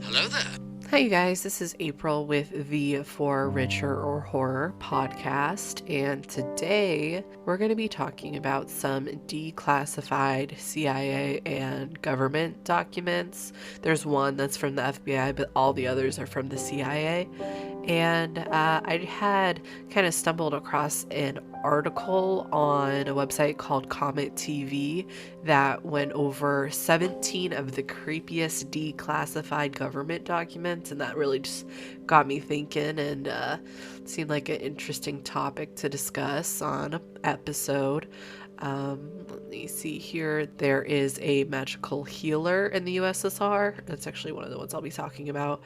Hello there. Hi, you guys. This is April with the For Richer or Horror podcast, and today we're going to be talking about some declassified CIA and government documents. There's one that's from the FBI, but all the others are from the CIA. And I had kind of stumbled across an article on a website called Comet TV that went over 17 of the creepiest declassified government documents, and that really just got me thinking and seemed like an interesting topic to discuss on an episode. Let me see here. There is a magical healer in the USSR. That's actually one of the ones I'll be talking about.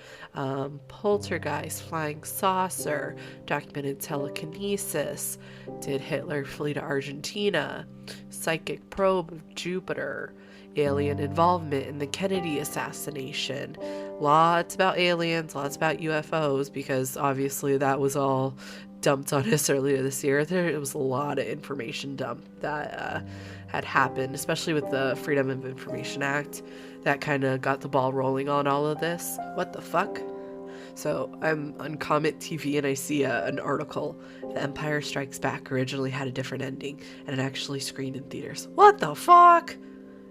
Poltergeist, flying saucer, documented telekinesis. Did Hitler flee to Argentina? Psychic probe of Jupiter. Alien involvement in the Kennedy assassination. Lots about aliens, lots about UFOs, because obviously that was all dumped on us earlier this year. There was a lot of information dumped that had happened, especially with the Freedom of Information Act. That kind of got the ball rolling on all of this. What the fuck? So I'm on Comet TV and I see an article. The Empire Strikes Back originally had a different ending and it actually screened in theaters. What the fuck?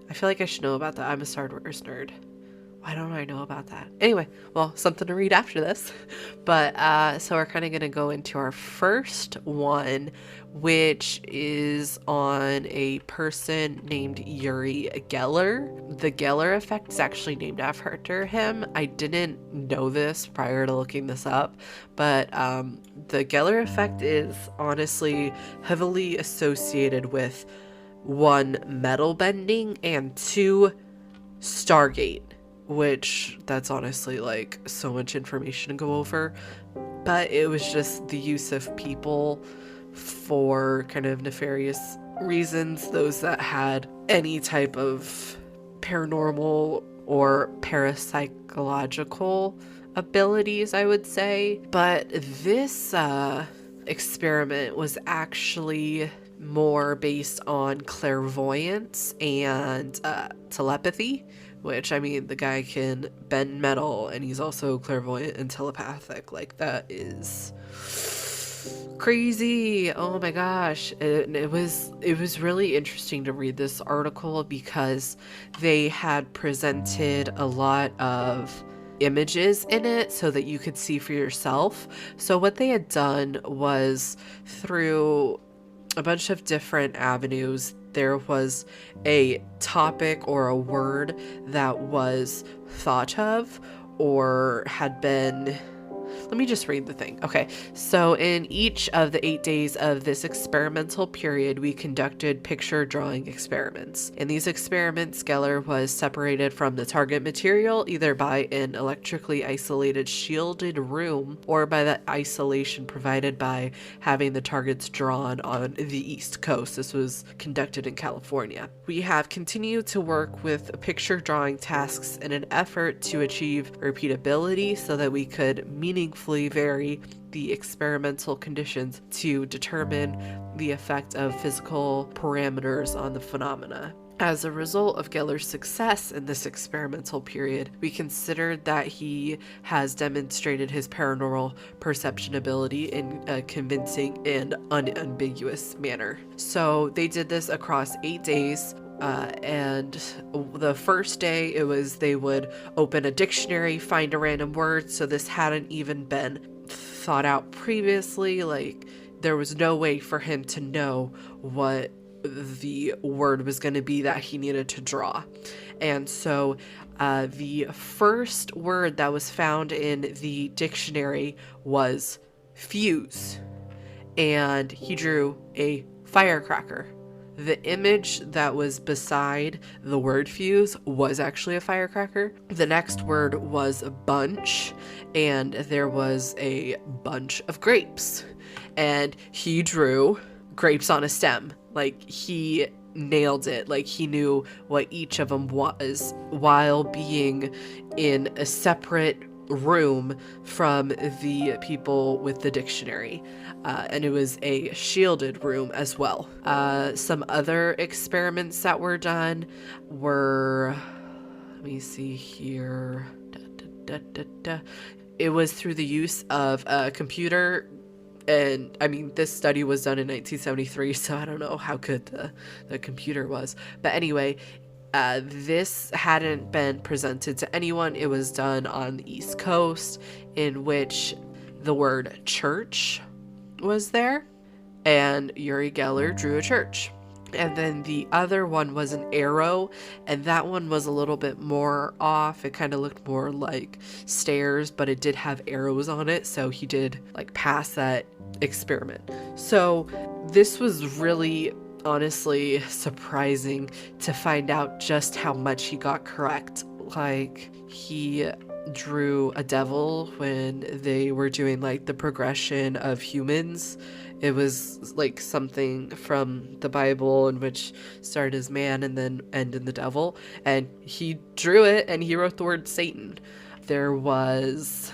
I feel like I should know about that. I'm a Star Wars nerd. Why don't I know about that? Anyway, well, something to read after this. But so we're kind of going to go into our first one, which is on a person named Uri Geller. The Geller effect is actually named after him. I didn't know this prior to looking this up, but the Geller effect is honestly heavily associated with 1, metal bending, and 2, Stargate. Which that's honestly like so much information to go over, but it was just the use of people for kind of nefarious reasons, those that had any type of paranormal or parapsychological abilities, I would say. But this experiment was actually more based on clairvoyance and telepathy, which, I mean, the guy can bend metal and he's also clairvoyant and telepathic. Like, that is crazy. Oh my gosh. And it was really interesting to read this article because they had presented a lot of images in it so that you could see for yourself. So what they had done was, through a bunch of different avenues, there was a topic or a word that was thought of or had been... Let me just read the thing. Okay, so in each of the 8 days of this experimental period, we conducted picture drawing experiments. In these experiments, Geller was separated from the target material either by an electrically isolated shielded room or by the isolation provided by having the targets drawn on the East Coast. This was conducted in California. We have continued to work with picture drawing tasks in an effort to achieve repeatability so that we could meaningfully vary the experimental conditions to determine the effect of physical parameters on the phenomena. As a result of Geller's success in this experimental period, we considered that he has demonstrated his paranormal perception ability in a convincing and unambiguous manner. So they did this across 8 days. And the first day, it was they would open a dictionary, find a random word. So this hadn't even been thought out previously. Like, there was no way for him to know what the word was going to be that he needed to draw. And so the first word that was found in the dictionary was fuse. And he drew a firecracker. The image that was beside the word fuse was actually a firecracker. The next word was bunch, and there was a bunch of grapes. And he drew grapes on a stem. Like, he nailed it. Like, he knew what each of them was while being in a separate room from the people with the dictionary. And it was a shielded room as well. Some other experiments that were done were, let me see here. It was through the use of a computer. And I mean, this study was done in 1973, so I don't know how good the computer was. But anyway, this hadn't been presented to anyone. It was done on the East Coast, in which the word church was there, and Uri Geller drew a church. And then the other one was an arrow, and that one was a little bit more off. It kind of looked more like stairs, but it did have arrows on it, so he did like pass that experiment. So this was really honestly surprising to find out just how much he got correct. Like, he drew a devil when they were doing like the progression of humans. It was like something from the Bible, in which started as man and then end in the devil, and he drew it and he wrote the word Satan. There was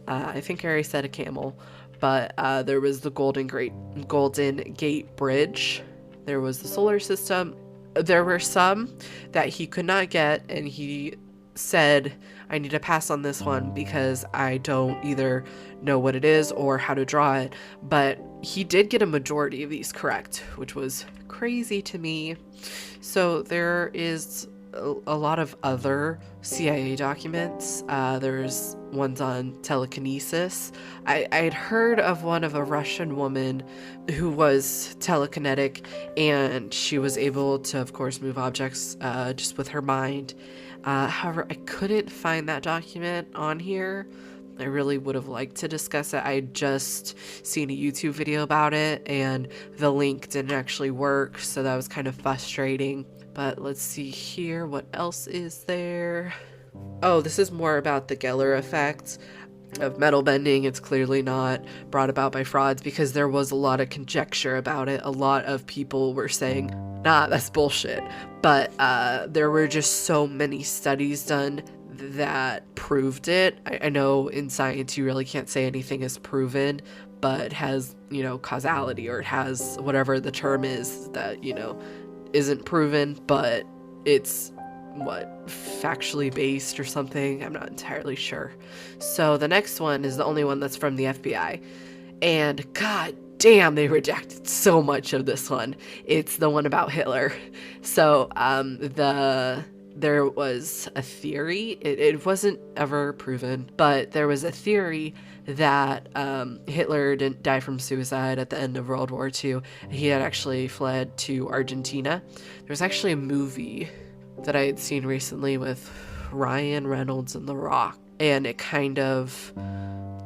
I think I already said a camel, but there was the Golden Gate Bridge. There was the solar system. There were some that he could not get, and he said, I need to pass on this one because I don't either know what it is or how to draw it. But he did get a majority of these correct, which was crazy to me. So there is a lot of other CIA documents. There's ones on telekinesis. I had heard of one of a Russian woman who was telekinetic, and she was able to, of course, move objects just with her mind. However, I couldn't find that document on here. I really would have liked to discuss it. I had just seen a YouTube video about it, and the link didn't actually work, so that was kind of frustrating. But let's see here, what else is there? Oh, this is more about the Geller effect of metal bending. It's clearly not brought about by frauds, because there was a lot of conjecture about it. A lot of people were saying, nah, that's bullshit. But there were just so many studies done that proved it. I know in science you really can't say anything is proven, but it has, causality, or it has whatever the term is that, isn't proven, but it's factually based or something. I'm not entirely sure. So the next one is the only one that's from the FBI, and god damn, they redacted so much of this one. It's the one about Hitler. So there was a theory, it wasn't ever proven, but there was a theory that Hitler didn't die from suicide at the end of World War II. He had actually fled to Argentina. There was actually a movie that I had seen recently with Ryan Reynolds and The Rock, and it kind of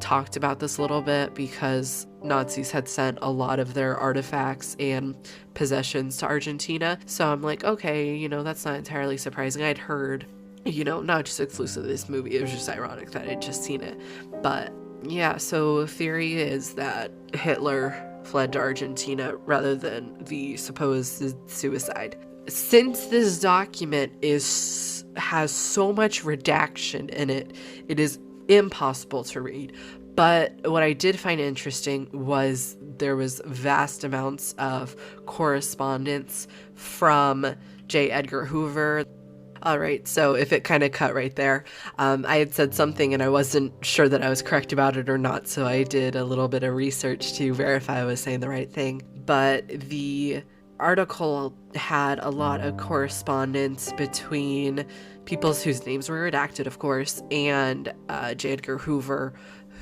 talked about this a little bit, because Nazis had sent a lot of their artifacts and possessions to Argentina. So I'm like, okay, that's not entirely surprising. I'd heard, not just exclusive to this movie, it was just ironic that I'd just seen it. But yeah, so theory is that Hitler fled to Argentina rather than the supposed suicide. Since this document has so much redaction in it, it is impossible to read. But what I did find interesting was there was vast amounts of correspondence from J. Edgar Hoover. All right, so if it kind of cut right there, I had said something and I wasn't sure that I was correct about it or not, so I did a little bit of research to verify I was saying the right thing. But the article had a lot of correspondence between people whose names were redacted, of course, and J. Edgar Hoover,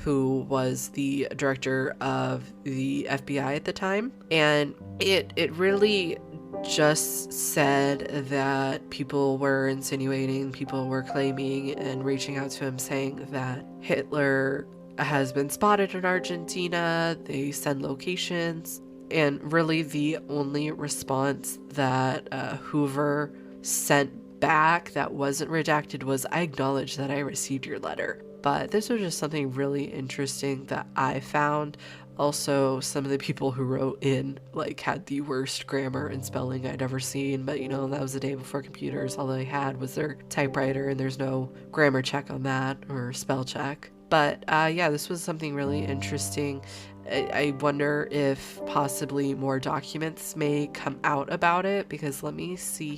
who was the director of the FBI at the time. And it really just said that people were insinuating, people were claiming and reaching out to him saying that Hitler has been spotted in Argentina. They send locations. And really the only response that Hoover sent back that wasn't redacted was, I acknowledge that I received your letter. But this was just something really interesting that I found. Also, some of the people who wrote in like had the worst grammar and spelling I'd ever seen, but that was the day before computers. All they had was their typewriter, and there's no grammar check on that or spell check. But yeah, this was something really interesting. I wonder if possibly more documents may come out about it, because let me see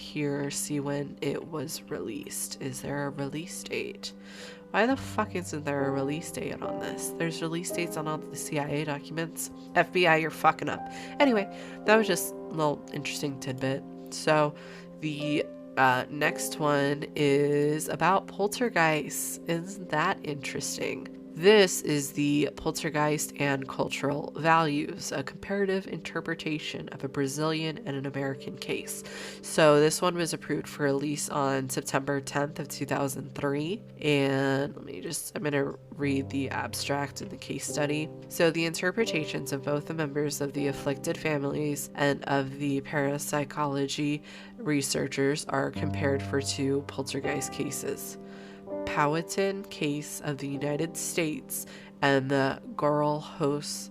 when it was released. Is there a release date? Why the fuck isn't there a release date on this? There's release dates on all the CIA documents. FBI, you're fucking up. Anyway, that was just a little interesting tidbit. So the next one is about poltergeists. Isn't that interesting? This is the Poltergeist and Cultural Values, a comparative interpretation of a Brazilian and an American case. So this one was approved for release on September 10th of 2003. And I'm going to read the abstract in the case study. So the interpretations of both the members of the afflicted families and of the parapsychology researchers are compared for two poltergeist cases. Powhatan case of the United States and the Guarulhos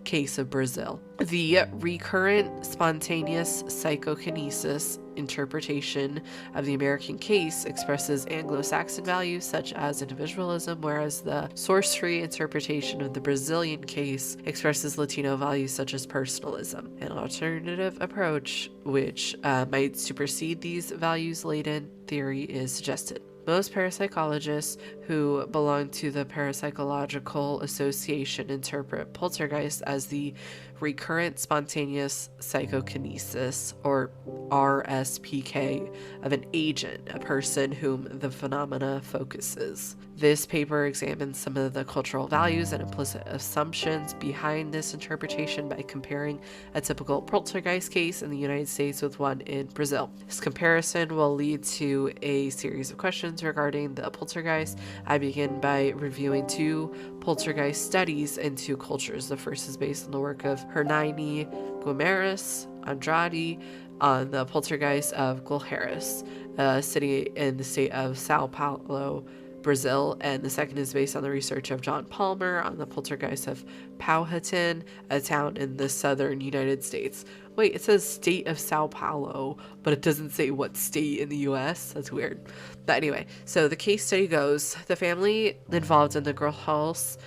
case of Brazil. The recurrent spontaneous psychokinesis interpretation of the American case expresses Anglo-Saxon values such as individualism, whereas the sorcery interpretation of the Brazilian case expresses Latino values such as personalism. An alternative approach which might supersede these values-laden theory is suggested. Most parapsychologists who belong to the Parapsychological Association interpret poltergeist as the recurrent spontaneous psychokinesis, or RSPK, of an agent, a person whom the phenomena focuses. This paper examines some of the cultural values and implicit assumptions behind this interpretation by comparing a typical poltergeist case in the United States with one in Brazil. This comparison will lead to a series of questions regarding the poltergeist. I begin by reviewing two poltergeist studies in two cultures. The first is based on the work of Hernani Guimarães Andrade on the poltergeist of Guarulhos, a city in the state of Sao Paulo, Brazil, and the second is based on the research of John Palmer on the poltergeist of Powhatan, a town in the southern United States. Wait, it says state of Sao Paulo, but it doesn't say what state in the US? That's weird. But anyway, so the case study goes, the family involved in the Guarulhos,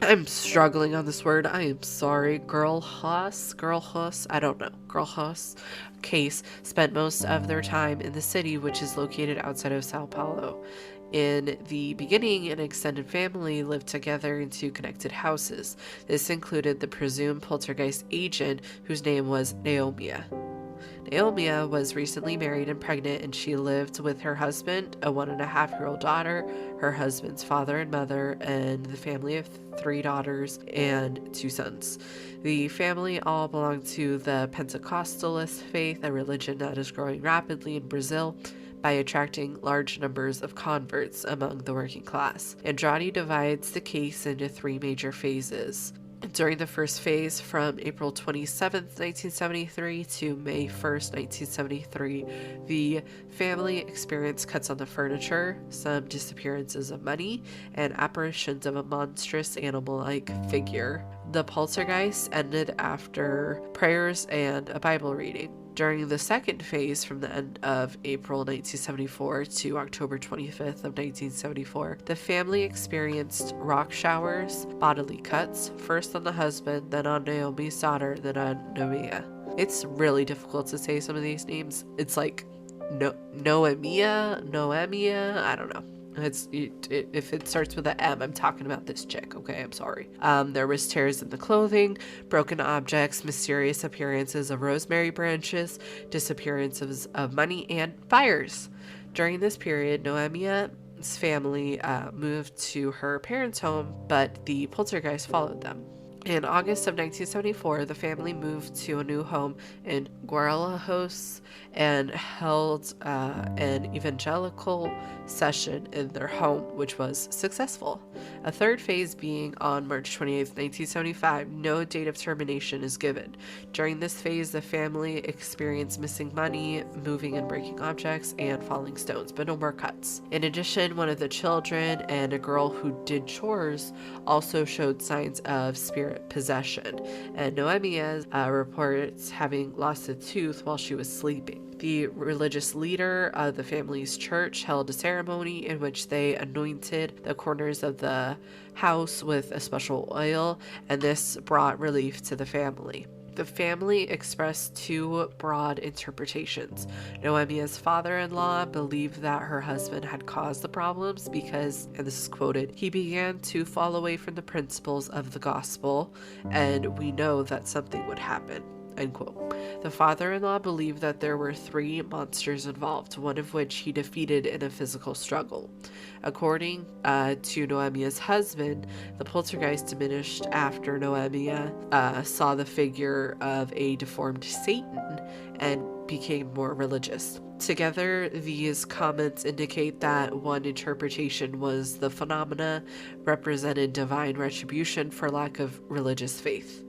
I'm struggling on this word, I am sorry, Guarulhos, I don't know, Guarulhos case spent most of their time in the city, which is located outside of Sao Paulo. In the beginning, an extended family lived together in two connected houses. This included the presumed poltergeist agent, whose name was Naomia. Naomia was recently married and pregnant, and she lived with her husband, a 1.5-year-old daughter, her husband's father and mother, and the family of 3 daughters and 2 sons. The family all belonged to the Pentecostalist faith, a religion that is growing rapidly in Brazil by attracting large numbers of converts among the working class. Andrade divides the case into 3 major phases. During the first phase, from April 27, 1973 to May 1st, 1973, the family experienced cuts on the furniture, some disappearances of money, and apparitions of a monstrous animal-like figure. The poltergeist ended after prayers and a Bible reading. During the second phase, from the end of April 1974 to October 25th of 1974, the family experienced rock showers, bodily cuts, first on the husband, then on Naomi's daughter, then on Noemia. It's really difficult to say some of these names. It's like Noemia, I don't know. If it starts with an M, I'm talking about this chick, okay? I'm sorry. There was tears in the clothing, broken objects, mysterious appearances of rosemary branches, disappearances of money, and fires. During this period, Noemia's family moved to her parents' home, but the poltergeist followed them. In August of 1974, the family moved to a new home in Guarulhos and held an evangelical session in their home, which was successful. A third phase being on March 28, 1975. No date of termination is given. During this phase, the family experienced missing money, moving and breaking objects, and falling stones, but no more cuts. In addition, one of the children and a girl who did chores also showed signs of spirit possession, and Noemias reports having lost a tooth while she was sleeping. The religious leader of the family's church held a ceremony in which they anointed the corners of the house with a special oil, and this brought relief to the family. The family expressed two broad interpretations. Noemia's father-in-law believed that her husband had caused the problems because, and this is quoted, he began to fall away from the principles of the gospel, and we know that something would happen. End quote. The father-in-law believed that there were three monsters involved, one of which he defeated in a physical struggle. According to Noemia's husband, the poltergeist diminished after Noemia saw the figure of a deformed Satan and became more religious. Together, these comments indicate that one interpretation was the phenomena represented divine retribution for lack of religious faith.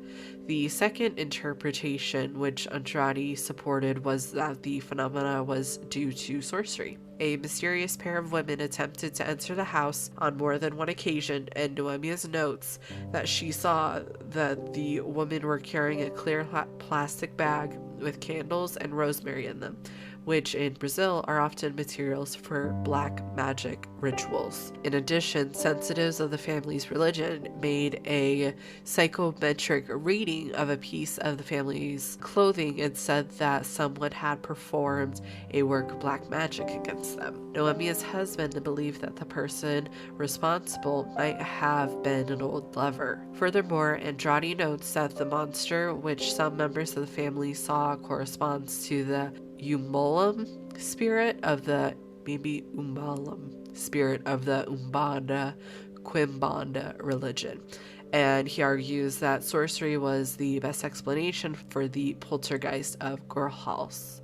The second interpretation, which Andrade supported, was that the phenomena was due to sorcery. A mysterious pair of women attempted to enter the house on more than one occasion, and Noemia's notes that she saw that the women were carrying a clear plastic bag with candles and rosemary in them, which in Brazil are often materials for black magic rituals. In addition, sensitives of the family's religion made a psychometric reading of a piece of the family's clothing and said that someone had performed a work of black magic against them. Noemia's husband believed that the person responsible might have been an old lover. Furthermore, Andrade notes that the monster, which some members of the family saw, corresponds to the Umbanda spirit of the Umbanda Quimbanda religion. And he argues that sorcery was the best explanation for the poltergeist of Guarulhos.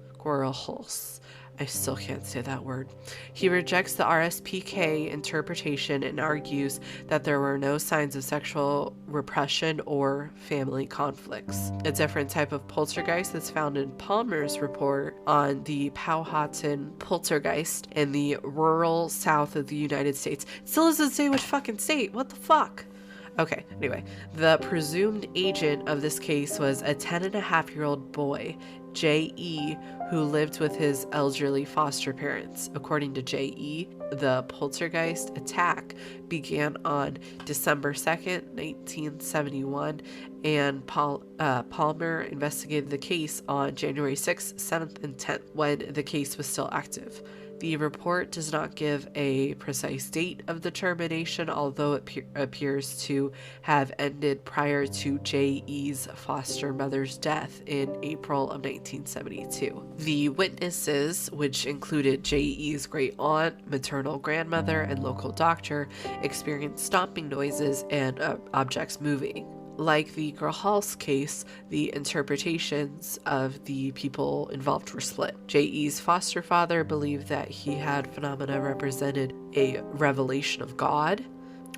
I still can't say that word. He rejects the RSPK interpretation and argues that there were no signs of sexual repression or family conflicts. A different type of poltergeist is found in Palmer's report on the Powhatan poltergeist in the rural south of the United States. It still doesn't say which fucking state. What the fuck? Okay, anyway, the presumed agent of this case was a 10-and-a-half-year-old boy, J.E., who lived with his elderly foster parents. According to J.E., the poltergeist attack began on December 2nd, 1971, and Palmer investigated the case on January 6th, 7th, and 10th, when the case was still active. The report does not give a precise date of the termination, although it appears to have ended prior to J.E.'s foster mother's death in April of 1972. The witnesses, which included J.E.'s great aunt, maternal grandmother, and local doctor, experienced stomping noises and objects moving. Like the Guarulhos case, the interpretations of the people involved were split. J.E.'s foster father believed that he had phenomena represented a revelation of God,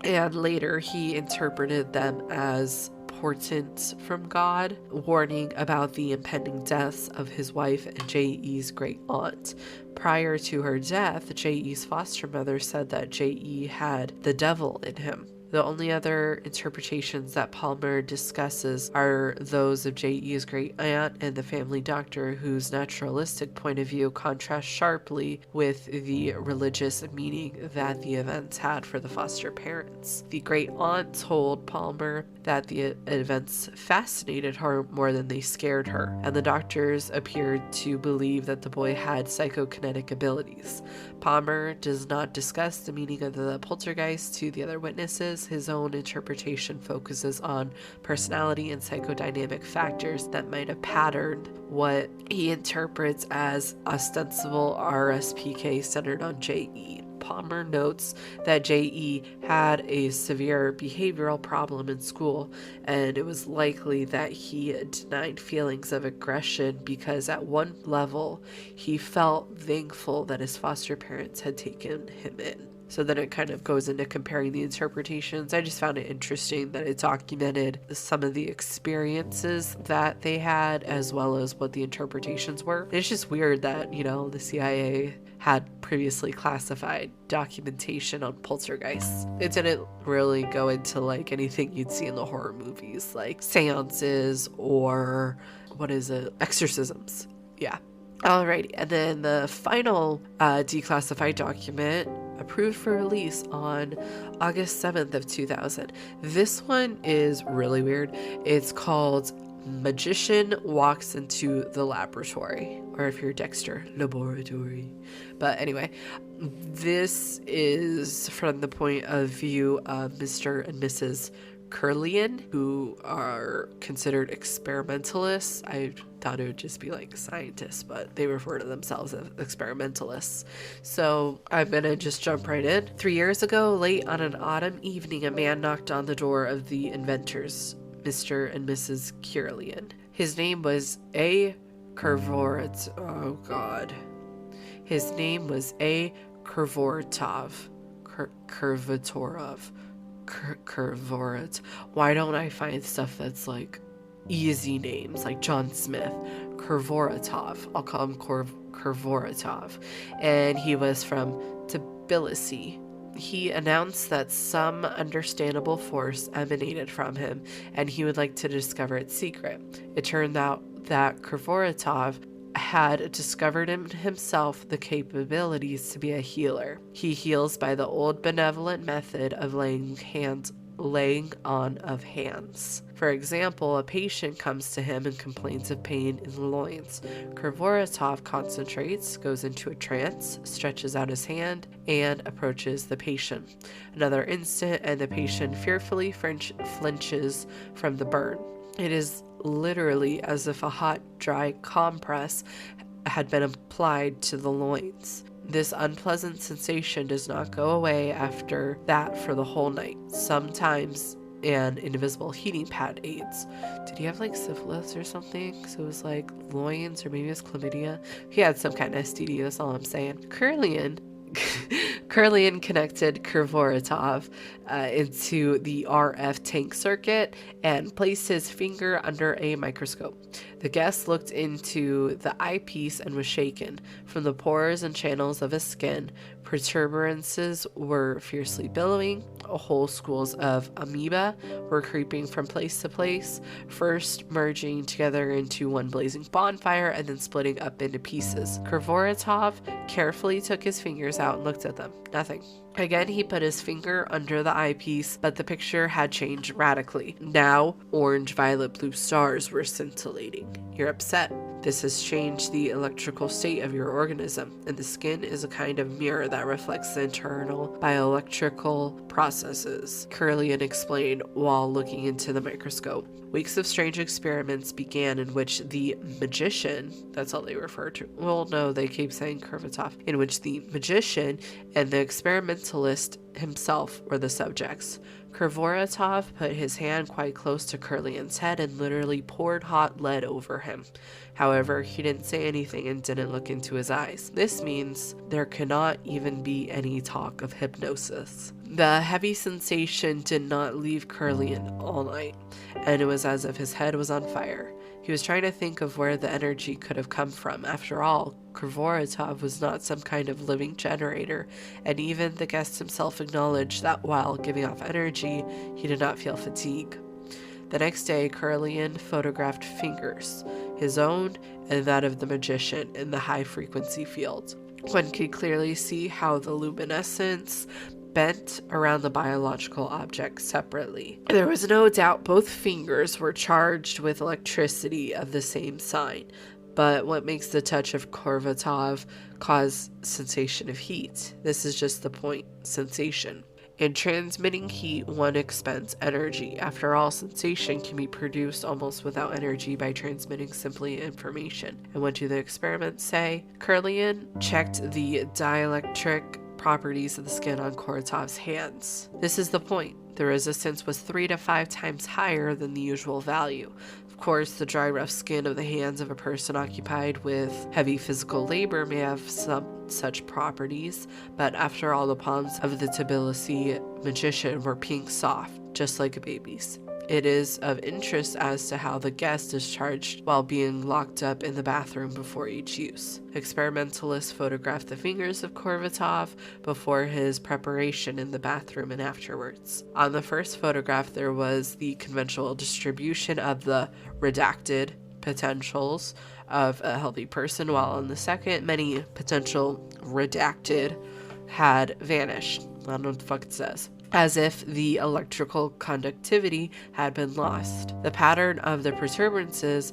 and later he interpreted them as portents from God, warning about the impending deaths of his wife and J.E.'s great aunt. Prior to her death, J.E.'s foster mother said that J.E. had the devil in him. The only other interpretations that Palmer discusses are those of J.E.'s great aunt and the family doctor, whose naturalistic point of view contrasts sharply with the religious meaning that the events had for the foster parents. The great aunt told Palmer that the events fascinated her more than they scared her, and the doctors appeared to believe that the boy had psychokinetic abilities. Palmer does not discuss the meaning of the poltergeist to the other witnesses. His own interpretation focuses on personality and psychodynamic factors that might have patterned what he interprets as ostensible RSPK centered on J.E. Palmer notes that J.E. had a severe behavioral problem in school, and it was likely that he denied feelings of aggression because at one level he felt thankful that his foster parents had taken him in. So then it kind of goes into comparing the interpretations. I just found it interesting that it documented some of the experiences that they had as well as what the interpretations were. It's just weird that, the CIA had previously classified documentation on poltergeists. It didn't really go into like anything you'd see in the horror movies, like seances or exorcisms. Yeah. Alrighty, and then the final declassified document approved for release on August 7th of 2000. This one is really weird. It's called Magician Walks into the Laboratory, or if you're Dexter, Laboratory. But anyway, this is from the point of view of Mr. and Mrs. Curlian, who are considered experimentalists. I thought it would just be like scientists, but they refer to themselves as experimentalists. So I'm gonna just jump right in. 3 years ago, late on an autumn evening, a man knocked on the door of the inventors, Mr. and Mrs. Curlian. His name was A. Kurvoritov. Oh God. His name was A. Kurvoritov. Kurvorit. Why don't I find stuff that's like easy names, like John Smith? Kurvoritov. I'll call him Kurvoritov. And he was from Tbilisi. He announced that some understandable force emanated from him, and he would like to discover its secret. It turned out that Kurvoritov had discovered in himself the capabilities to be a healer. He heals by the old benevolent method of laying on of hands. For example, a patient comes to him and complains of pain in the loins. Kurvoritov concentrates, goes into a trance, stretches out his hand, and approaches the patient. Another instant, and the patient fearfully flinches from the burn. It is literally as if a hot, dry compress had been applied to the loins. This unpleasant sensation does not go away after that for the whole night. Sometimes an invisible heating pad aids. Did he have like syphilis or something? So it was like loins, or maybe it was chlamydia. He had some kind of STD, that's all I'm saying. Curlian connected Kurvoritov into the RF tank circuit and placed his finger under a microscope. The guest looked into the eyepiece and was shaken. From the pores and channels of his skin, protuberances were fiercely billowing. Whole schools of amoeba were creeping from place to place, first merging together into one blazing bonfire and then splitting up into pieces. Kurvoritov carefully took his fingers out and looked at them. Nothing. Again, he put his finger under the eyepiece, but the picture had changed radically. Now, orange, violet, blue stars were scintillating. You're upset. This has changed the electrical state of your organism, and the skin is a kind of mirror that reflects the internal bioelectrical processes, Curlian explained while looking into the microscope. Weeks of strange experiments began in which the magician, that's all they refer to, well, no, they keep saying Kurvoritov, in which the magician and the experimentalist himself were the subjects. Kurvoritov put his hand quite close to Curlian's head and literally poured hot lead over him. However, he didn't say anything and didn't look into his eyes. This means there cannot even be any talk of hypnosis. The heavy sensation did not leave Curlian all night, and it was as if his head was on fire. He was trying to think of where the energy could have come from. After all, Kurvoritov was not some kind of living generator, and even the guest himself acknowledged that while giving off energy, he did not feel fatigue. The next day, Curlian photographed fingers, his own and that of the magician, in the high-frequency field. One could clearly see how the luminescence bent around the biological object separately. There was no doubt both fingers were charged with electricity of the same sign, but what makes the touch of Kurvoritov cause sensation of heat? This is just the point, sensation. In transmitting heat, one expends energy. After all, sensation can be produced almost without energy by transmitting simply information. And what do the experiments say? Curlian checked the dielectric properties of the skin on Korotov's hands. This is the point. The resistance was 3 to 5 times higher than the usual value. Of course, the dry, rough skin of the hands of a person occupied with heavy physical labor may have some such properties, but after all, the palms of the Tbilisi magician were pink soft, just like a baby's. It is of interest as to how the guest is charged while being locked up in the bathroom before each use. Experimentalists photographed the fingers of Korvatov before his preparation in the bathroom and afterwards. On the first photograph, there was the conventional distribution of the redacted potentials of a healthy person, while on the second, many potential redacted had vanished. I don't know what the fuck it says. As if the electrical conductivity had been lost. The pattern of the protuberances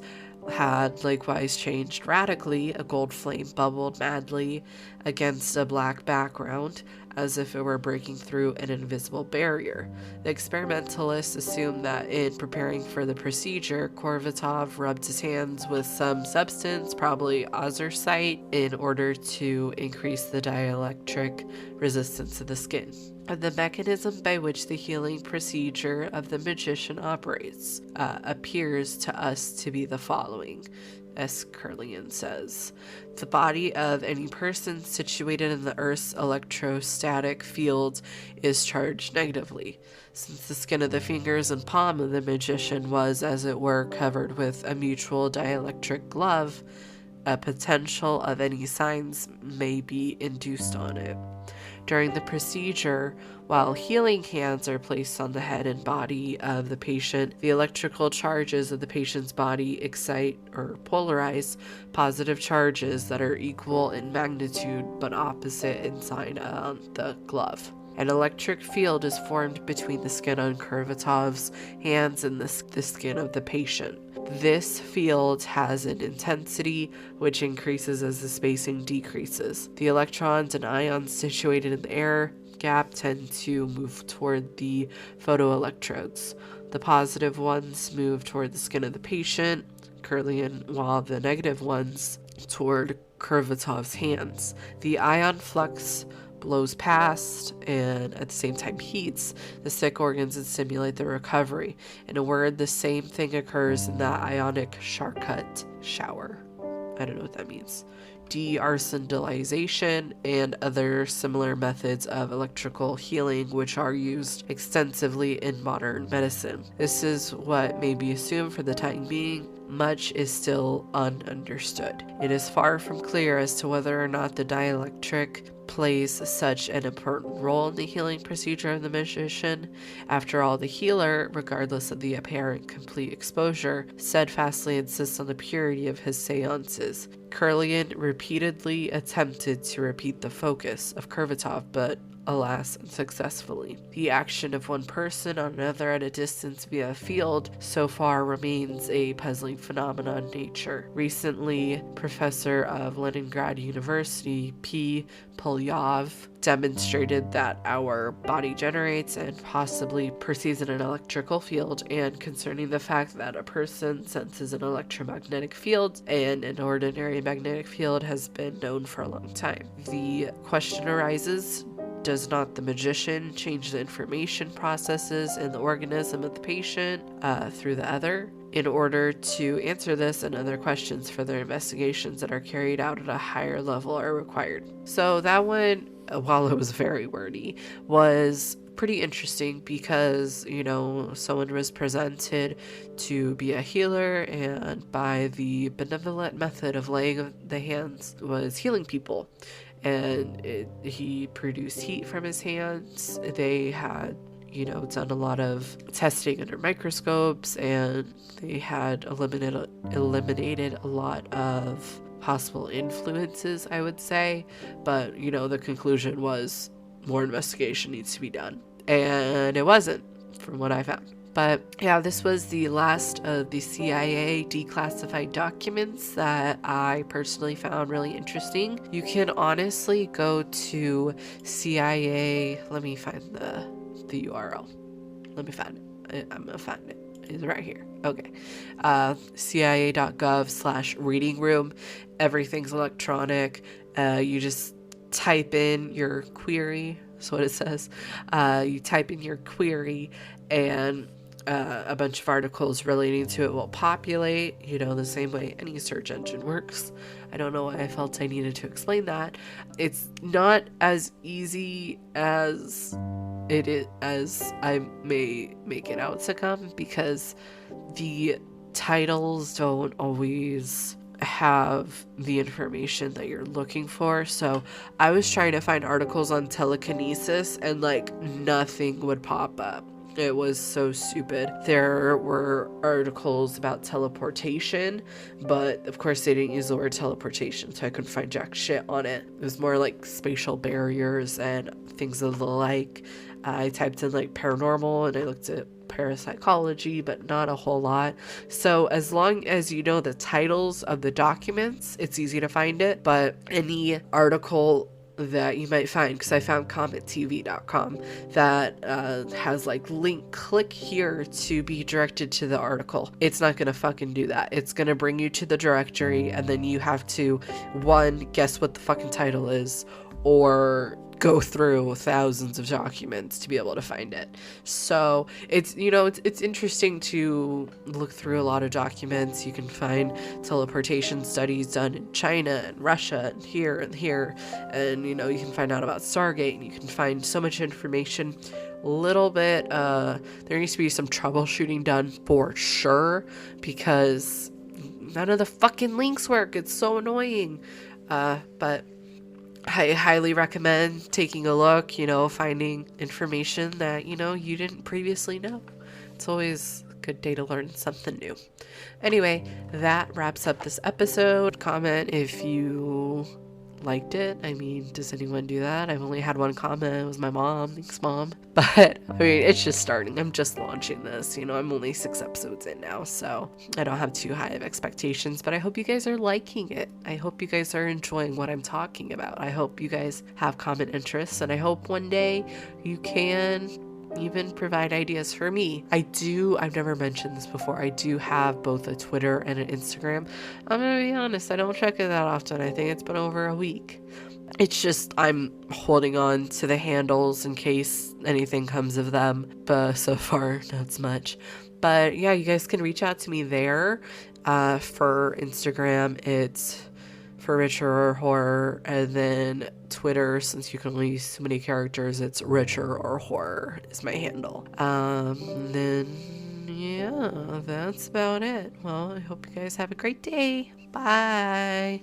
had likewise changed radically. A gold flame bubbled madly against a black background, as if it were breaking through an invisible barrier. The experimentalists assumed that in preparing for the procedure, Korvatov rubbed his hands with some substance, probably ozercite, in order to increase the dielectric resistance of the skin. The mechanism by which the healing procedure of the magician operates appears to us to be the following. S. Curlian says, the body of any person situated in the Earth's electrostatic field is charged negatively. Since the skin of the fingers and palm of the magician was, as it were, covered with a mutual dielectric glove, a potential of any signs may be induced on it. During the procedure, while healing hands are placed on the head and body of the patient, the electrical charges of the patient's body excite or polarize positive charges that are equal in magnitude but opposite in sign on the glove. An electric field is formed between the skin on Korvatov's hands and the skin of the patient. This field has an intensity which increases as the spacing decreases. The electrons and ions situated in the air gap tend to move toward the photoelectrodes. The positive ones move toward the skin of the patient, Curlian, while the negative ones toward Korvatov's hands. The ion flux blows past and at the same time heats the sick organs and stimulate their recovery. In a word, the same thing occurs in the ionic Charcot shower. I don't know what that means. Dearsonalization and other similar methods of electrical healing which are used extensively in modern medicine. This is what may be assumed for the time being. Much is still ununderstood. It is far from clear as to whether or not the dielectric plays such an important role in the healing procedure of the magician. After all, the healer, regardless of the apparent complete exposure, steadfastly insists on the purity of his seances. Curlian repeatedly attempted to repeat the focus of Korvatov, but alas, unsuccessfully. The action of one person on another at a distance via a field so far remains a puzzling phenomenon in nature. Recently, Professor of Leningrad University, P. Polyov, demonstrated that our body generates and possibly perceives an electrical field, and concerning the fact that a person senses an electromagnetic field and an ordinary magnetic field has been known for a long time. The question arises, does not the magician change the information processes in the organism of the patient through the other? In order to answer this and other questions, further investigations that are carried out at a higher level are required. So that one, while it was very wordy, was pretty interesting because, you know, someone was presented to be a healer, and by the benevolent method of laying the hands was healing people. And he produced heat from his hands. They had, you know, done a lot of testing under microscopes, and they had eliminated a lot of possible influences, I would say. But, you know, the conclusion was more investigation needs to be done. And it wasn't, from what I found. But yeah, this was the last of the CIA declassified documents that I personally found really interesting. You can honestly go to CIA, let me find the URL. Let me find it. I'm gonna find it. It's right here. Okay. CIA.gov/reading room. Everything's electronic. You just type in your query. That's what it says. You type in your query, and a bunch of articles relating to it will populate, the same way any search engine works. I don't know why I felt I needed to explain that. It's not as easy as as I may make it out to come, because the titles don't always have the information that you're looking for. So I was trying to find articles on telekinesis, and nothing would pop up. It was so stupid. There were articles about teleportation, but of course they didn't use the word teleportation, so I couldn't find jack shit on it. It was more like spatial barriers and things of the like. I typed in paranormal, and I looked at parapsychology, but not a whole lot. So as long as you know the titles of the documents, it's easy to find it. But any article that you might find, because I found comettv.com that has link, click here to be directed to the article. It's not gonna fucking do that. It's gonna bring you to the directory, and then you have to, one, guess what the fucking title is, or go through thousands of documents to be able to find it. So it's it's interesting to look through a lot of documents. You can find teleportation studies done in China and Russia and here, and you can find out about Stargate, and you can find so much information. A little bit there needs to be some troubleshooting done for sure, because none of the fucking links work. It's so annoying. But I highly recommend taking a look, finding information that, you didn't previously know. It's always a good day to learn something new. Anyway, that wraps up this episode. Comment if you liked it. I mean, does anyone do that? I've only had one comment. It was my mom. Thanks, Mom. But I mean, it's just starting. I'm just launching this. I'm only 6 episodes in now, so I don't have too high of expectations, but I hope you guys are liking it. I hope you guys are enjoying what I'm talking about. I hope you guys have common interests, and I hope one day you can even provide ideas for me. I've never mentioned this before, I do have both a Twitter and an Instagram. I'm gonna be honest, I don't check it that often. I think it's been over a week. It's just I'm holding on to the handles in case anything comes of them, but so far not so much. But yeah, you guys can reach out to me there. For Instagram, it's For Richer or Horror, and then Twitter, since you can only use so many characters, it's Richer or Horror is my handle. Then yeah, that's about it. Well, I hope you guys have a great day. Bye.